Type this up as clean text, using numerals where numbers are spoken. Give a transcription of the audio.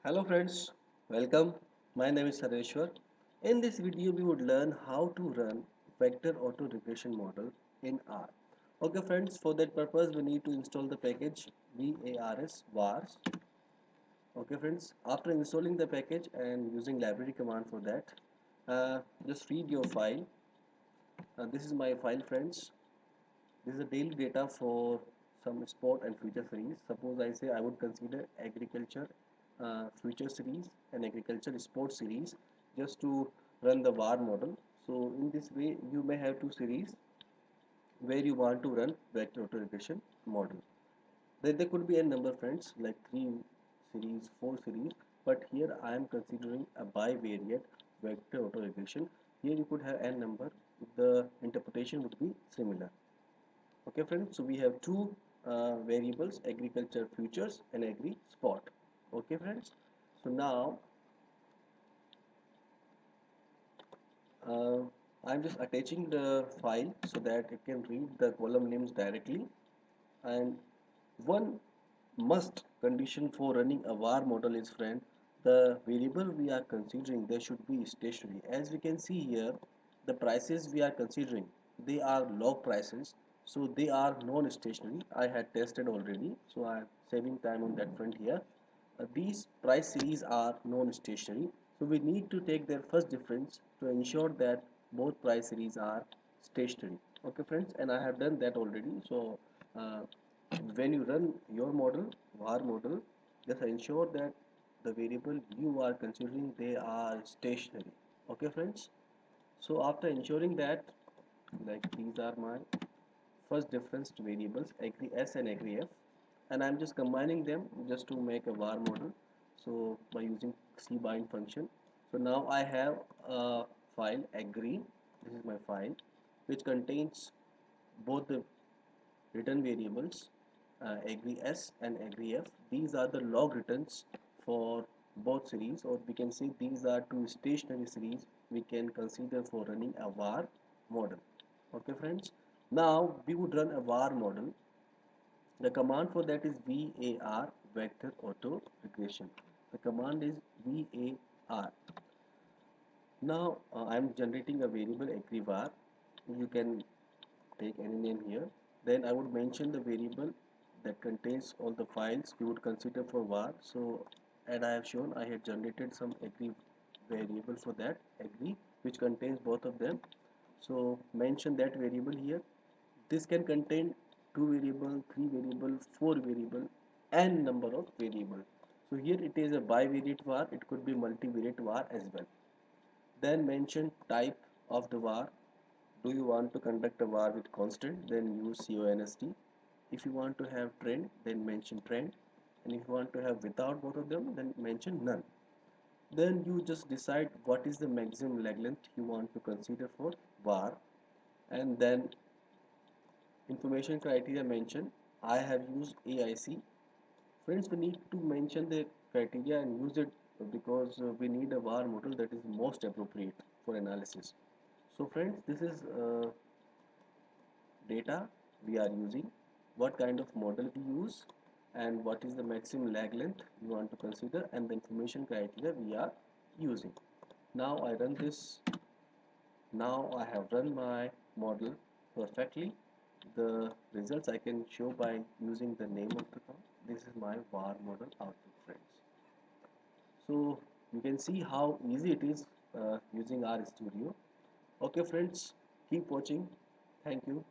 Hello friends, welcome. My name is Sareshwar. In this video we would learn how to run vector auto regression model in R. Okay friends, for that purpose we need to install the package VARS. Okay friends, after installing the package and using library command for that, just read your file. This is my file friends. This is the daily data for some sport and future series. Suppose I say I would consider agriculture future series and agriculture sport series just to run the VAR model. So in this way you may have two series where you want to run vector auto regression model. There could be a number friends like 3 series, 4 series, but here I am considering a bivariate vector auto regression. Here you could have n number, the interpretation would be similar. Okay friends, so we have two variables, agriculture futures and agri spot. Okay friends, so now uh, I'm just attaching the file so that it can read the column names directly. And one must condition for running a var model is friend, the variable we are considering they should be stationary. As we can see here, the prices we are considering, they are log prices, so they are non-stationary. I had tested already, so I am saving time on that front here. These price series are non-stationary, so we need to take their first difference to ensure that both price series are stationary. Okay friends, and I have done that already. So uh, when you run your model, var model, just ensure that the variable you are considering they are stationary. Okay friends, so after ensuring that, like these are my first difference variables agree s and agree f, and I'm just combining them just to make a var model, so by using cbind function. So now I have a file agree, this is my file which contains both the return variables agree s and agree f. These are the log returns for both series, or we can say these are two stationary series we can consider for running a var model. Okay friends, now we would run a var model. The command for that is var vector auto regression. The command is var. Now I'm generating a variable agree-var. You can take any name here. Then I would mention the variable that contains all the files we would consider for var. So as I have shown, I had generated some agree variable for that agree, which contains both of them. So mention that variable here. This can contain two variable, three variable, four variable, and number of variable. So here it is a bivariate var. It could be multivariate var as well. Then mention type of the var. Do you want to conduct a var with constant? Then use const. If you want to have trend, then mention trend. And if you want to have without both of them, then mention none. Then you just decide what is the maximum leg length you want to consider for var. And then information criteria mention. I have used AIC. Friends, we need to mention the criteria and use it because we need a var model that is most appropriate for analysis. So friends, this is data we are using, what kind of model we use, and what is the maximum lag length we want to consider, and the information criteria we are using. Now I run this. Now I have run my model perfectly. The results I can show by using the name of the command. This is my var model output friends. So you can see how easy it is using RStudio. Okay friends, keep watching. Thank you.